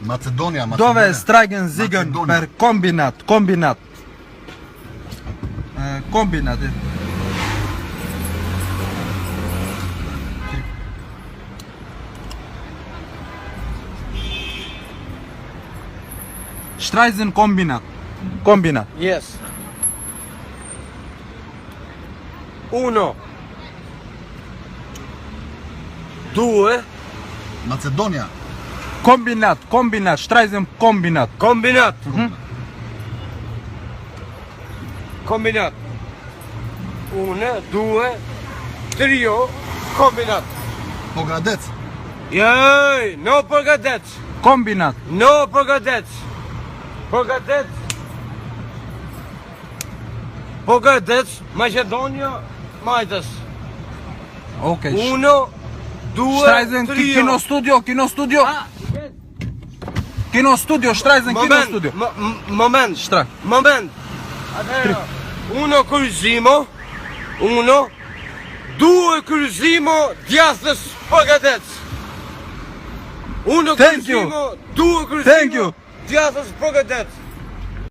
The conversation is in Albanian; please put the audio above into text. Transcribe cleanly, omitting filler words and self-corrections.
Macedonia. Dove Stragen Zigen per kombinat. Kombinat. Streisen kombinat. Kombinat. Yes. 1 2 Macedonia. Kombinat, Streisen kombinat. Kombinat. Kombinat. 1 2 3 kombinat. Pogradec. Jej, no Pogradec. Kombinat. No Pogradec. Pogradec. Pogradec, Macedonia, Majtës. Okej. 1 2 Streisen 3 kino studio. Kino studio, Streisen kino studio. Moment. Shtra. Moment. Atëherë, 1 kryqëzimo, 1 2 kryqëzimo djathës Pogradec. 1 Thank you. kryqëzimo, 2 Thank you. kryqëzimo djathës Pogradec.